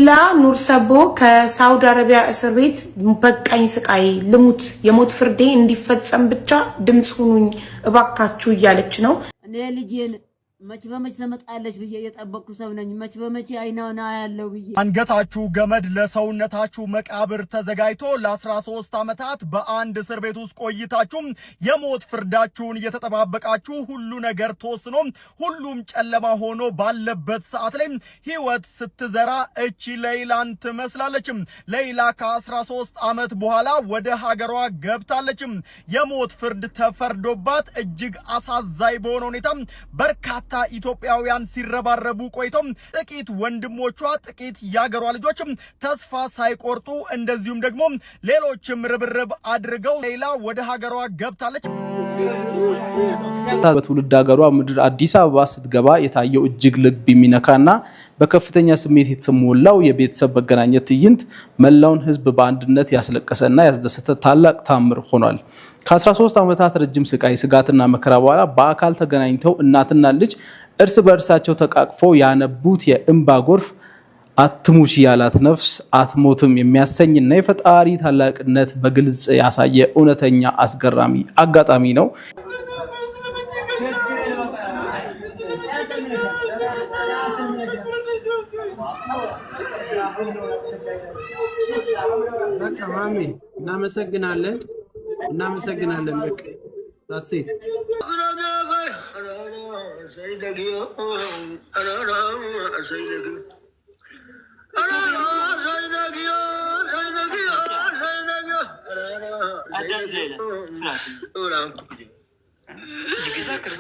ሌላ ኑር ሰቦ ከሳውዲ አረቢያ እስር ቤት በቃኝ ስቃይ ልሙት የሞት ፍርዴ እንዲፈጸም ብቻ ድምጽ ሁኑኝ እባካችሁ እያለች ነው። እኔ ልጄን መች በመች ተመጣለች ብዬ የጠበቅኩ ሰው ነኝ። መች በመች አይናውና ያለው ብዬ አንገታችሁ ገመድ ለሰውነታችሁ መቃብር ተዘጋጅቶ ለ13 ዓመታት በአንድ እስር ቤት ውስጥ ቆይታችሁ የሞት ፍርዳችሁን እየተጠባበቃችሁ ሁሉ ነገር ተወስኖ ሁሉም ጨለማ ሆኖ ባለበት ሰዓት ላይ ህይወት ስትዘራ እቺ ሌይላን ትመስላለች። ሌይላ ከ13 ዓመት በኋላ ወደ ሀገሯ ገብታለች። የሞት ፍርድ ተፈርዶባት እጅግ አሳዛኝ በሆነ ሁኔታ በርካታ ኢትዮጵያውያን ሲረባረቡ ቆይተው ጥቂት ወንድሞቿ ጥቂት ያገሯ ልጆች ተስፋ ሳይቆርጡ እንደዚሁም ደግሞ ሌሎችም ርብርብ አድርገው ሌላ ወደ ሀገሯ ገብታለች። በትውልድ ሀገሯ ምድር አዲስ አበባ ስትገባ የታየው እጅግ ልብ የሚነካና በከፍተኛ ስሜት የተሞላው የቤተሰብ መገናኘት ትዕይንት መላውን ህዝብ በአንድነት ያስለቀሰና ያስደሰተ ታላቅ ታምር ሆኗል። ከ13 ዓመታት ረጅም ስቃይ ስጋትና መከራ በኋላ በአካል ተገናኝተው እናትና ልጅ እርስ በእርሳቸው ተቃቅፈው ያነቡት የእንባ ጎርፍ አትሙች ያላት ነፍስ አትሞትም የሚያሰኝና የፈጣሪ ታላቅነት በግልጽ ያሳየ እውነተኛ አስገራሚ አጋጣሚ ነው። በቃ ማሚ እናመሰግናለን። በቃ ታሲት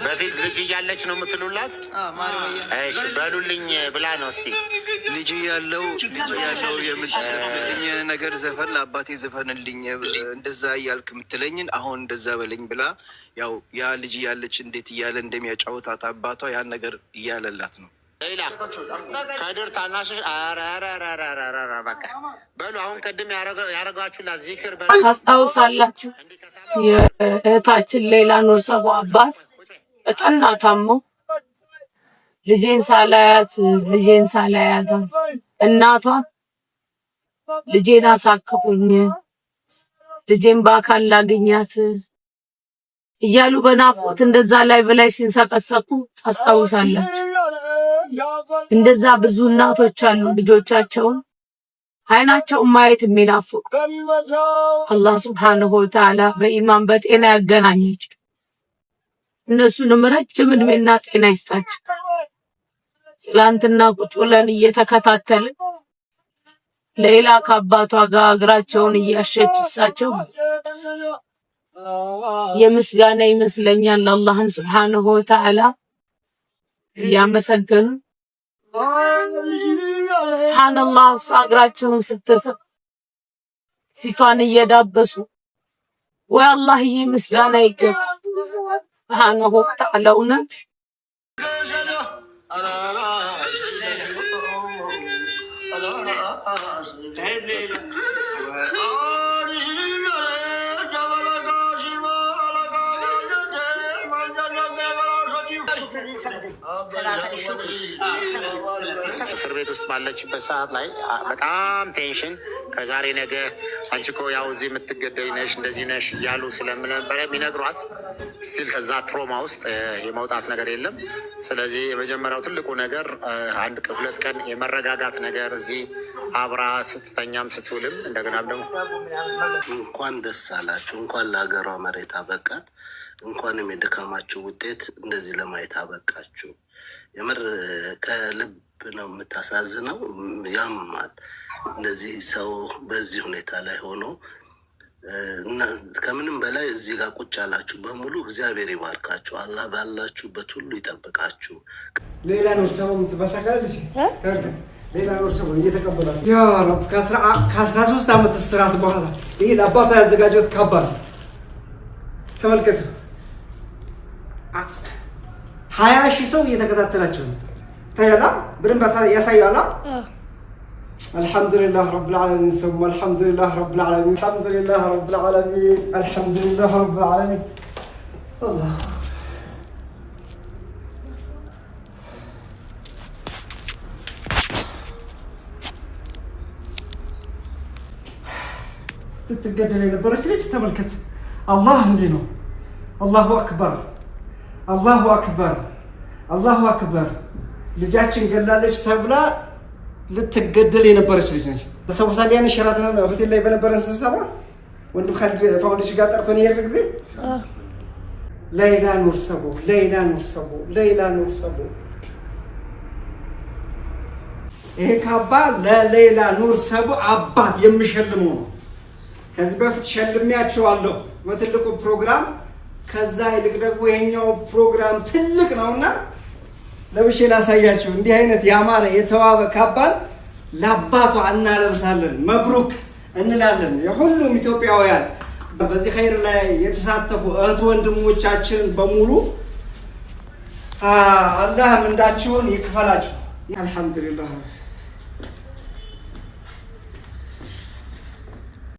በፊት ልጅ እያለች ነው የምትሉላት? እሺ በሉልኝ ብላ ነው። እስቲ ልጅ ያለው የምትልኝ ነገር ዘፈን ለአባቴ ዘፈንልኝ እንደዛ እያልክ የምትለኝን አሁን እንደዛ በለኝ ብላ ያው ያ ልጅ ያለች እንዴት እያለ እንደሚያጫውታት አባቷ ያን ነገር እያለላት ነው። ሌላ ከድር ታናሽሽ አራራራራራ በቃ በሉ አሁን ቅድም ያረጋችሁላት ዚክር ታስታውሳላችሁ? የእህታችን ሌላ ኑር ሰቦ አባት በጠና ታሞ ልጄን ሳላያት እናቷ ልጄን አሳክፉኝ ልጄን በአካል ላገኛት እያሉ በናፍቆት እንደዛ ላይ በላይ ሲንሰቀሰቁ ታስታውሳላችሁ? እንደዛ ብዙ እናቶች አሉ ልጆቻቸውን አይናቸውን ማየት የሚናፍቁ። አላህ ሱብሓነሁ ወተዓላ በኢማን በጤና ያገናኛቸው። እነሱንም ረጅም እድሜና ጤና ይስጣቸው። ትላንትና ቁጭ ብለን እየተከታተልን ሌላ ከአባቷ ጋር እግራቸውን እያሸች እሳቸው የምስጋና ይመስለኛል አላህን ሱብሓነሁ ወተዓላ እያመሰገኑ ሱብሃንአላህ እሷ እግራቸውን ስትስብ ፊቷን እየዳበሱ ወይ አላህዬ ምስጋና ይገባ ሱብሃነሁ ወተዓላ እውነት እስር ቤት ውስጥ ባለችበት ሰዓት ላይ በጣም ቴንሽን ከዛሬ ነገ አንቺ እኮ ያው እዚህ የምትገደይ ነሽ እንደዚህ ነሽ እያሉ ስለነበረ የሚነግሯት ስቲል ከዛ ትሮማ ውስጥ የመውጣት ነገር የለም። ስለዚህ የመጀመሪያው ትልቁ ነገር አንድ ሁለት ቀን የመረጋጋት ነገር እዚህ አብራ ስትተኛም ስትውልም እንደገናም ደግሞ እንኳን ደስ አላችሁ፣ እንኳን ለሀገሯ መሬት አበቃት፣ እንኳንም የድካማችሁ ውጤት እንደዚህ ለማየት አበቃችሁ። የምር ከልብ ነው የምታሳዝነው፣ ያማል። እንደዚህ ሰው በዚህ ሁኔታ ላይ ሆኖ ከምንም በላይ እዚህ ጋር ቁጭ ያላችሁ በሙሉ እግዚአብሔር ይባርካችሁ፣ አላህ ባላችሁበት ሁሉ ይጠብቃችሁ። ሌላ ነው ሰው የምትበታካለች ሌላ ነው ሰው እየተቀበላል። ያ ረብ ከ13 ዓመት እስራት በኋላ ይሄ ለአባቷ ያዘጋጀት ካባ ተመልከቱ። 20 ሺህ ሰው እየተከታተላቸው ነው። ታያላ በደንብ ያሳያላ። አልሐምዱሊላህ ረብል ዓለሚን ሰሙ አልሐምዱሊላህ ረብል ዓለሚን አልሐምዱሊላህ ረብል ዓለሚን አልሐምዱሊላህ ረብል ዓለሚን አላህ ልትገደል የነበረች ልጅ ተመልከት። አላህ እንዲህ ነው። አላሁ አክበር፣ አላሁ አክበር፣ አላሁ አክበር። ልጃችን ገላለች ተብላ ልትገደል የነበረች ልጅ ነች። በሰውሳሊያን ሸራተን ሆቴል ላይ በነበረን ስብሰባ ወንድም ካሊድ ፋውንዴሽን ጋር ጠርቶን የሄድን ጊዜ ሌይላ ኑር ሰቦ፣ ሌይላ ኑር ሰቦ፣ ሌይላ ኑር ሰቦ። ይሄ ካባ ለሌይላ ኑር ሰቦ አባት የሚሸልመው ነው። ከዚህ በፊት ሸልሚያቸዋለሁ በትልቁ ፕሮግራም። ከዛ ይልቅ ደግሞ ይሄኛው ፕሮግራም ትልቅ ነውና ለብሼ ላሳያችሁ። እንዲህ አይነት ያማረ የተዋበ ካባን ለአባቷ እናለብሳለን። መብሩክ እንላለን። የሁሉም ኢትዮጵያውያን በዚህ ኸይር ላይ የተሳተፉ እህት ወንድሞቻችን በሙሉ አላህ ምንዳችሁን ይክፈላችሁ። አልሐምዱሊላህ